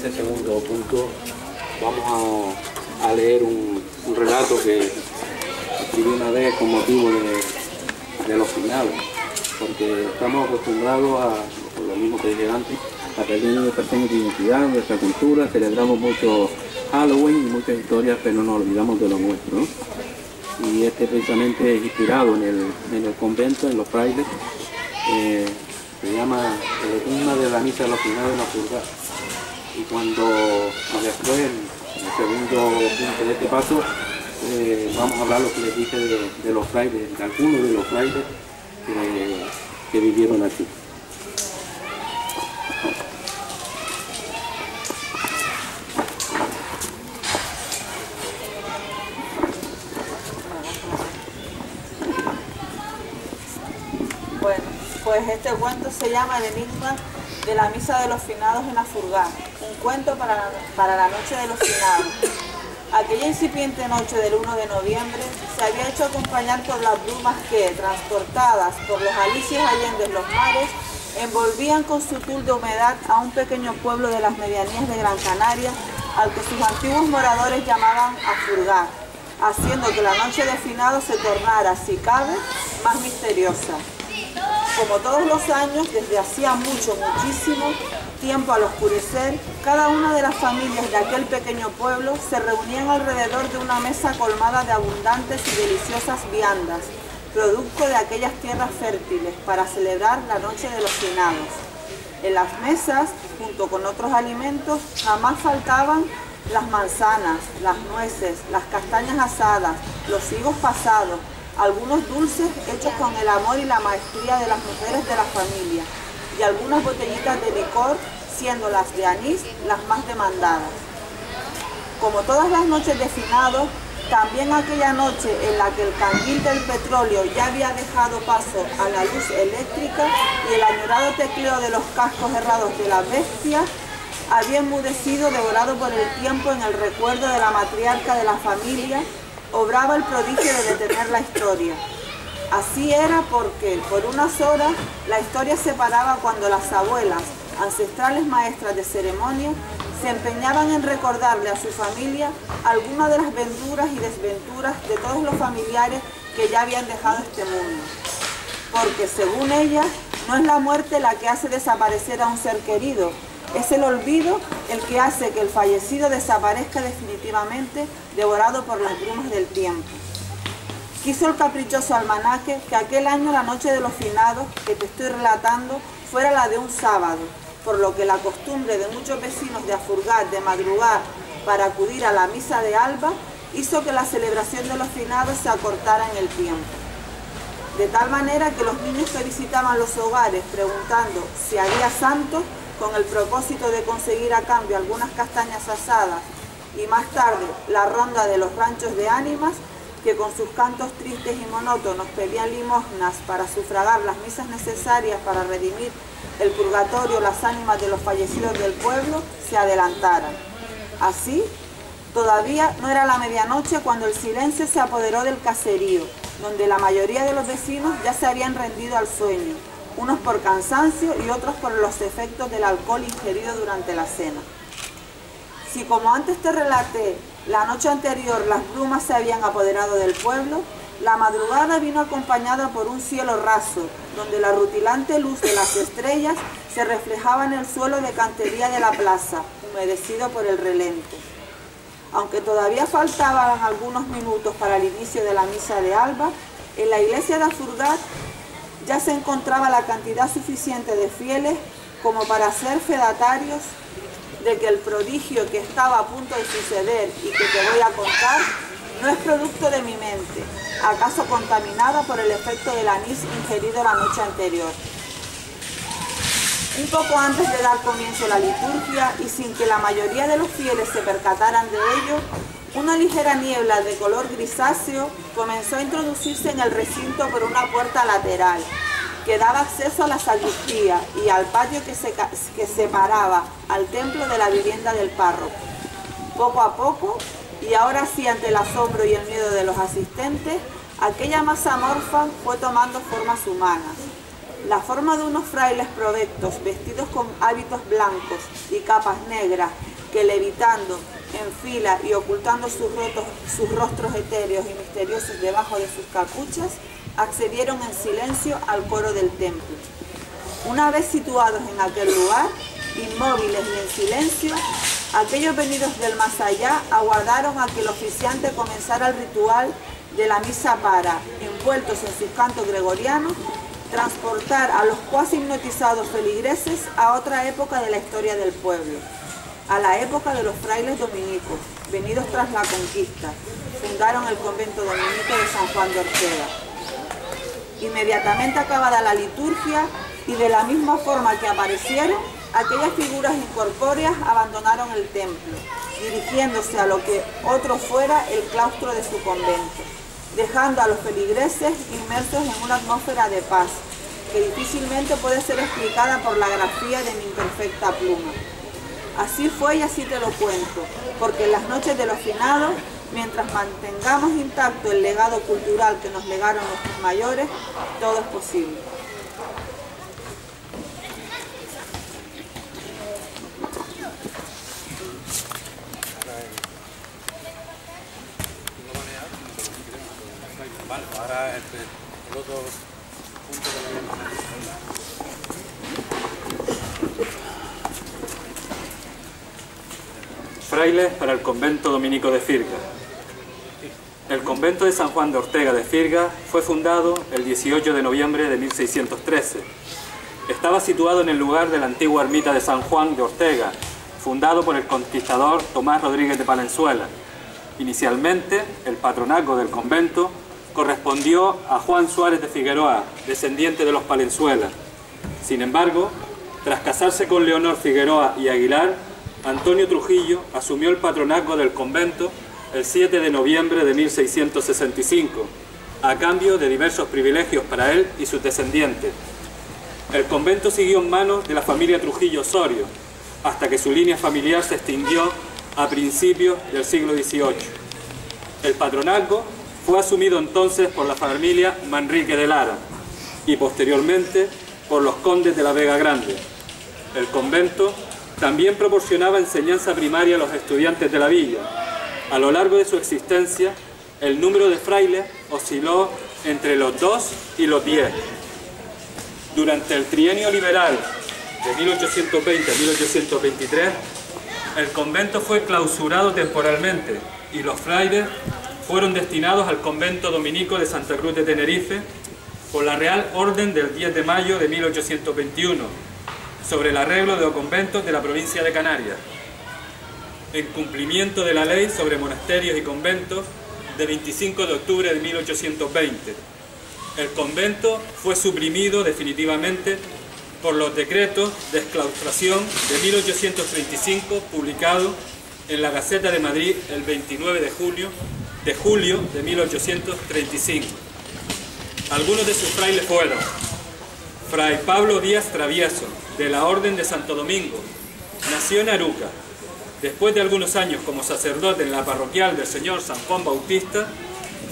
este segundo punto vamos a leer un relato que escribí una vez con motivo de los finados, porque estamos acostumbrados a, por lo mismo que dije antes, a perder nuestra identidad, nuestra cultura, celebramos mucho Halloween y muchas historias, pero no nos olvidamos de lo nuestro, ¿no? Y este precisamente es inspirado en el convento, en los frailes, se llama el himno de la misa de los finados en la purga. Y cuando después, en el segundo punto de este paso, vamos a hablar lo que les dije de los frailes, de algunos de los frailes que vivieron aquí. Bueno, pues este cuento se llama El enigma de la misa de los finados en Afurgá, un cuento para la noche de los finados. Aquella incipiente noche del 1 de noviembre se había hecho acompañar por las brumas que, transportadas por los alisios allendes los mares, envolvían con su tul de humedad a un pequeño pueblo de las medianías de Gran Canaria, al que sus antiguos moradores llamaban Afurgá, haciendo que la noche de finados se tornara, si cabe, más misteriosa. Como todos los años, desde hacía muchísimo tiempo al oscurecer, cada una de las familias de aquel pequeño pueblo se reunían alrededor de una mesa colmada de abundantes y deliciosas viandas, producto de aquellas tierras fértiles, para celebrar la noche de los finados. En las mesas, junto con otros alimentos, jamás faltaban las manzanas, las nueces, las castañas asadas, los higos pasados, algunos dulces hechos con el amor y la maestría de las mujeres de la familia, y algunas botellitas de licor, siendo las de anís las más demandadas. Como todas las noches de finados, también aquella noche en la que el candil del petróleo ya había dejado paso a la luz eléctrica y el añorado tecleo de los cascos herrados de las bestias había enmudecido, devorado por el tiempo en el recuerdo de la matriarca de la familia, obraba el prodigio de detener la historia. Así era porque, por unas horas, la historia se paraba cuando las abuelas, ancestrales maestras de ceremonia, se empeñaban en recordarle a su familia algunas de las venturas y desventuras de todos los familiares que ya habían dejado este mundo. Porque, según ellas, no es la muerte la que hace desaparecer a un ser querido, es el olvido el que hace que el fallecido desaparezca definitivamente, devorado por las brumas del tiempo. Quiso el caprichoso almanaque que aquel año la noche de los finados que te estoy relatando fuera la de un sábado, por lo que la costumbre de muchos vecinos de Afurgá de madrugar para acudir a la misa de alba hizo que la celebración de los finados se acortara en el tiempo. De tal manera que los niños que visitaban los hogares preguntando si había santos, con el propósito de conseguir a cambio algunas castañas asadas, y más tarde la ronda de los ranchos de ánimas, que con sus cantos tristes y monótonos pedían limosnas para sufragar las misas necesarias para redimir el purgatorio, las ánimas de los fallecidos del pueblo, se adelantaran. Así, todavía no era la medianoche cuando el silencio se apoderó del caserío, donde la mayoría de los vecinos ya se habían rendido al sueño, unos por cansancio y otros por los efectos del alcohol ingerido durante la cena. Si, como antes te relaté, la noche anterior las brumas se habían apoderado del pueblo, la madrugada vino acompañada por un cielo raso, donde la rutilante luz de las estrellas se reflejaba en el suelo de cantería de la plaza, humedecido por el relente. Aunque todavía faltaban algunos minutos para el inicio de la misa de alba, en la iglesia de Afurgá ya se encontraba la cantidad suficiente de fieles como para ser fedatarios de que el prodigio que estaba a punto de suceder y que te voy a contar no es producto de mi mente, acaso contaminada por el efecto del anís ingerido la noche anterior. Un poco antes de dar comienzo a la liturgia y sin que la mayoría de los fieles se percataran de ello, una ligera niebla de color grisáceo comenzó a introducirse en el recinto por una puerta lateral que daba acceso a la sacristía y al patio que separaba al templo de la vivienda del párroco. Poco a poco, y ahora sí ante el asombro y el miedo de los asistentes, aquella masa amorfa fue tomando formas humanas. La forma de unos frailes provectos, vestidos con hábitos blancos y capas negras, que levitando en fila y ocultando sus rostros etéreos y misteriosos debajo de sus capuchas, accedieron en silencio al coro del templo. Una vez situados en aquel lugar, inmóviles y en silencio, aquellos venidos del más allá aguardaron a que el oficiante comenzara el ritual de la misa para, envueltos en sus cantos gregorianos, transportar a los cuasi hipnotizados feligreses a otra época de la historia del pueblo, a la época de los frailes dominicos, venidos tras la conquista. Fundaron el convento dominico de San Juan de Ortega. Inmediatamente acabada la liturgia y de la misma forma que aparecieron, aquellas figuras incorpóreas abandonaron el templo, dirigiéndose a lo que otro fuera el claustro de su convento, dejando a los feligreses inmersos en una atmósfera de paz, que difícilmente puede ser explicada por la grafía de mi imperfecta pluma. Así fue y así te lo cuento, porque en las noches de los finados, mientras mantengamos intacto el legado cultural que nos legaron nuestros mayores, todo es posible. Vale, ahora el otro punto que Frailes para el convento dominico de Firga. El convento de San Juan de Ortega de Firga fue fundado el 18 de noviembre de 1613. Estaba situado en el lugar de la antigua ermita de San Juan de Ortega, fundado por el conquistador Tomás Rodríguez de Palenzuela. Inicialmente, el patronazgo del convento correspondió a Juan Suárez de Figueroa, descendiente de los Palenzuela. Sin embargo, tras casarse con Leonor Figueroa y Aguilar, Antonio Trujillo asumió el patronazgo del convento el 7 de noviembre de 1665, a cambio de diversos privilegios para él y sus descendientes. El convento siguió en manos de la familia Trujillo Osorio, hasta que su línea familiar se extinguió a principios del siglo XVIII. El patronazgo fue asumido entonces por la familia Manrique de Lara y posteriormente por los condes de la Vega Grande. El convento también proporcionaba enseñanza primaria a los estudiantes de la villa. A lo largo de su existencia, el número de frailes osciló entre los 2 y los 10. Durante el trienio liberal de 1820 a 1823, el convento fue clausurado temporalmente y los frailes fueron destinados al convento dominico de Santa Cruz de Tenerife por la Real Orden del 10 de mayo de 1821 sobre el arreglo de los conventos de la provincia de Canarias, en cumplimiento de la ley sobre monasterios y conventos de 25 de octubre de 1820. El convento fue suprimido definitivamente por los decretos de exclaustración de 1835 publicados en la Gaceta de Madrid el 29 de julio de 1835. Algunos de sus frailes fueron Fray Pablo Díaz Travieso, de la Orden de Santo Domingo. Nació en Aruca. Después de algunos años como sacerdote en la parroquial del Señor San Juan Bautista,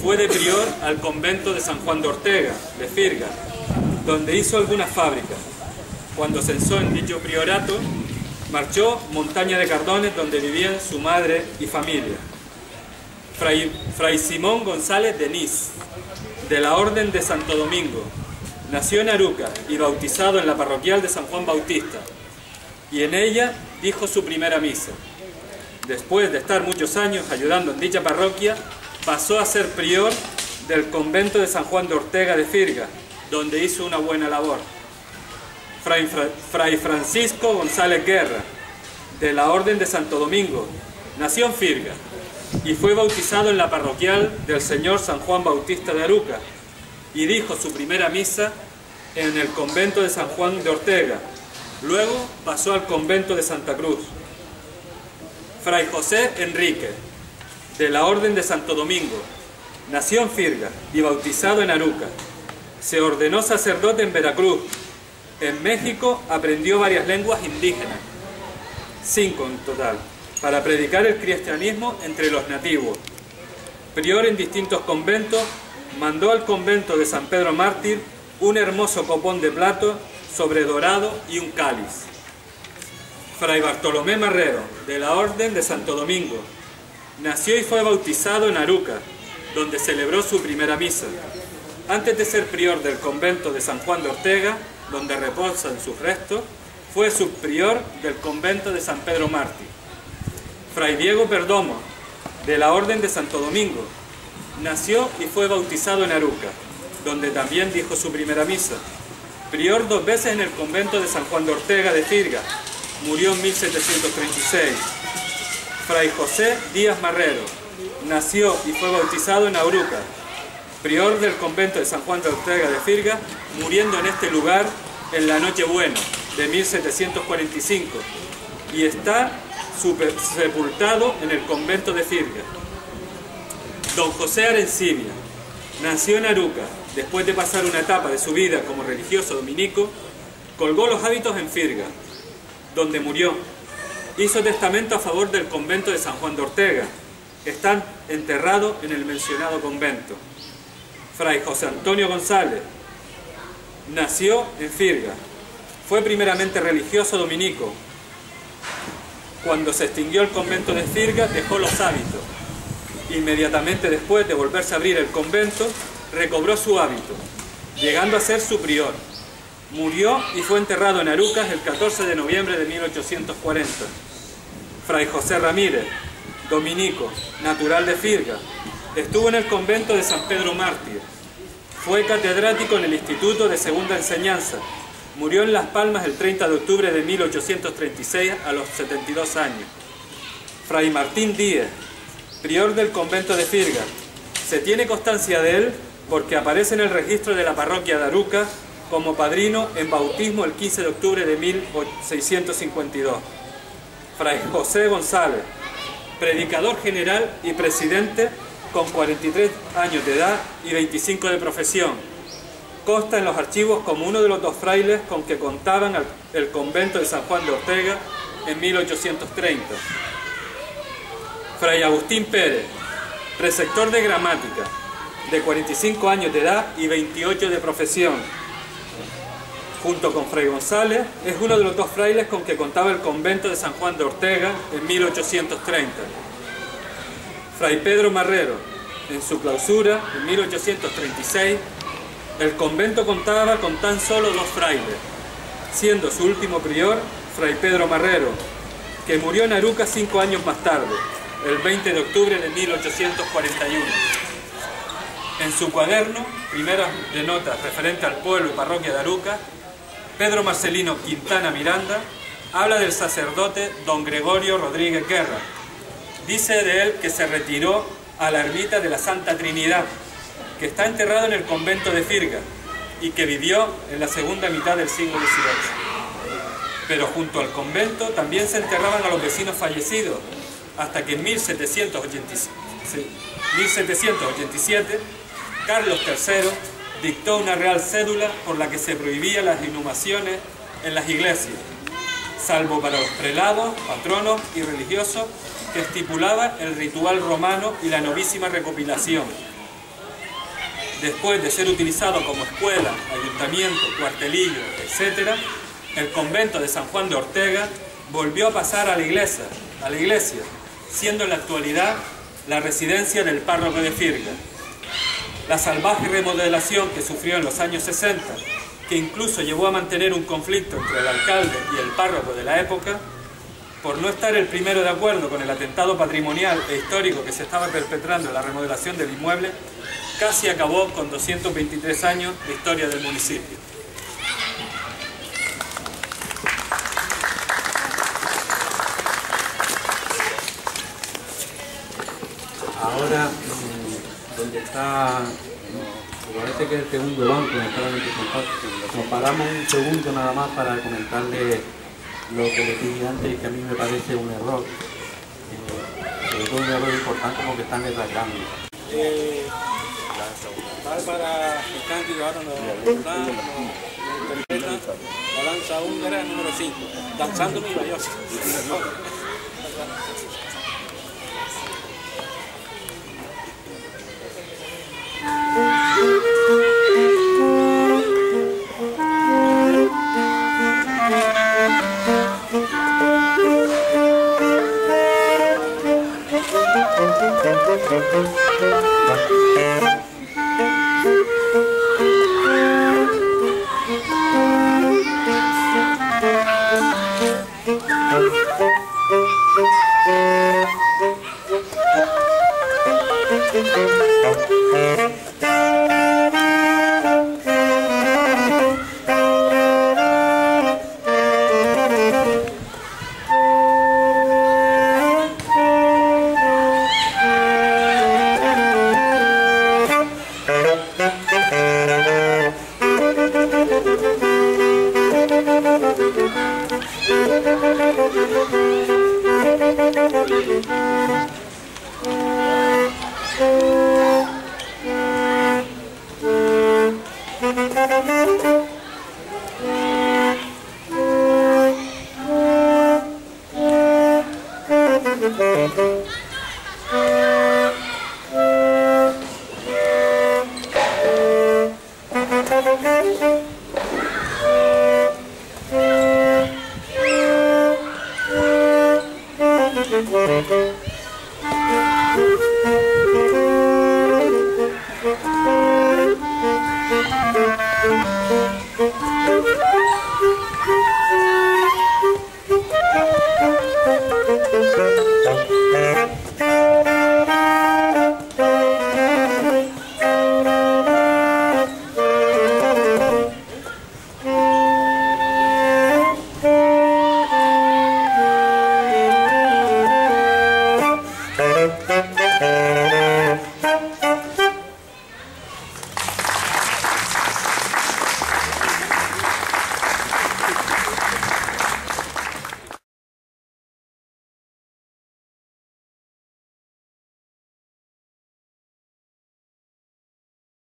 fue de prior al convento de San Juan de Ortega, de Firga, donde hizo algunas fábricas. Cuando censó en dicho priorato, marchó Montaña de Cardones, donde vivían su madre y familia. Fray Simón González de Nis, de la Orden de Santo Domingo. Nació en Aruca y bautizado en la parroquial de San Juan Bautista, y en ella dijo su primera misa. Después de estar muchos años ayudando en dicha parroquia, pasó a ser prior del convento de San Juan de Ortega de Firga, donde hizo una buena labor. Fray Francisco González Guerra, de la Orden de Santo Domingo, nació en Firga y fue bautizado en la parroquial del Señor San Juan Bautista de Aruca, y dijo su primera misa en el convento de San Juan de Ortega. Luego pasó al convento de Santa Cruz. Fray José Enrique, de la Orden de Santo Domingo, nació en Firga y bautizado en Aruca. Se ordenó sacerdote en Veracruz. En México aprendió varias lenguas indígenas, 5 en total, para predicar el cristianismo entre los nativos. Prior en distintos conventos, mandó al convento de San Pedro Mártir un hermoso copón de plato sobre dorado y un cáliz. Fray Bartolomé Marrero, de la Orden de Santo Domingo. Nació y fue bautizado en Aruca, donde celebró su primera misa. Antes de ser prior del convento de San Juan de Ortega, donde reposan sus restos, fue subprior del convento de San Pedro Mártir. Fray Diego Perdomo, de la Orden de Santo Domingo. Nació y fue bautizado en Aruca, donde también dijo su primera misa. Prior 2 veces en el convento de San Juan de Ortega de Firga. Murió en 1736. Fray José Díaz Marrero. Nació y fue bautizado en Aruca. Prior del convento de San Juan de Ortega de Firga, muriendo en este lugar en la Nochebuena de 1745. Y está sepultado en el convento de Firga. Don José Arencibia. Nació en Aruca. Después de pasar una etapa de su vida como religioso dominico, colgó los hábitos en Firga, donde murió. Hizo testamento a favor del convento de San Juan de Ortega. Está enterrado en el mencionado convento. Fray José Antonio González. Nació en Firga. Fue primeramente religioso dominico. Cuando se extinguió el convento de Firga, dejó los hábitos. Inmediatamente después de volverse a abrir el convento, recobró su hábito, llegando a ser su prior. Murió y fue enterrado en Arucas el 14 de noviembre de 1840. Fray José Ramírez, dominico, natural de Firga, estuvo en el convento de San Pedro Mártir. Fue catedrático en el Instituto de Segunda Enseñanza. Murió en Las Palmas el 30 de octubre de 1836 a los 72 años. Fray Martín Díez, prior del convento de Firga. Se tiene constancia de él porque aparece en el registro de la parroquia de Aruca como padrino en bautismo el 15 de octubre de 1652. Fray José González, predicador general y presidente con 43 años de edad y 25 de profesión. Consta en los archivos como uno de los 2 frailes con que contaban el convento de San Juan de Ortega en 1830. Fray Agustín Pérez, preceptor de gramática, de 45 años de edad y 28 de profesión. Junto con Fray González, es uno de los 2 frailes con que contaba el convento de San Juan de Ortega en 1830. Fray Pedro Marrero, en su clausura en 1836, el convento contaba con tan solo 2 frailes, siendo su último prior Fray Pedro Marrero, que murió en Aruca 5 años más tarde, el 20 de octubre de 1841. En su cuaderno, primeras de notas referente al pueblo y parroquia de Aruca, Pedro Marcelino Quintana Miranda habla del sacerdote don Gregorio Rodríguez Guerra. Dice de él que se retiró a la ermita de la Santa Trinidad, que está enterrado en el convento de Firga y que vivió en la segunda mitad del siglo XVIII. Pero junto al convento también se enterraban a los vecinos fallecidos, hasta que en 1787 Carlos III dictó una real cédula por la que se prohibía las inhumaciones en las iglesias, salvo para los prelados, patronos y religiosos, que estipulaba el ritual romano y la novísima recopilación. Después de ser utilizado como escuela, ayuntamiento, cuartelillo, etc., el convento de San Juan de Ortega volvió a pasar a la iglesia, siendo en la actualidad la residencia del párroco de Firga. La salvaje remodelación que sufrió en los años 60, que incluso llevó a mantener un conflicto entre el alcalde y el párroco de la época, por no estar el primero de acuerdo con el atentado patrimonial e histórico que se estaba perpetrando en la remodelación del inmueble, casi acabó con 223 años de historia del municipio. Ahora, donde está, me parece que es el segundo banco donde está la gente, nos paramos un segundo nada más para comentarle lo que les dije antes, que a mí me parece un error, sobre todo un error importante porque están errando. Bárbara Cándido ahora nos interpreta la danza húngara número 5, Danzando mi Vallosa.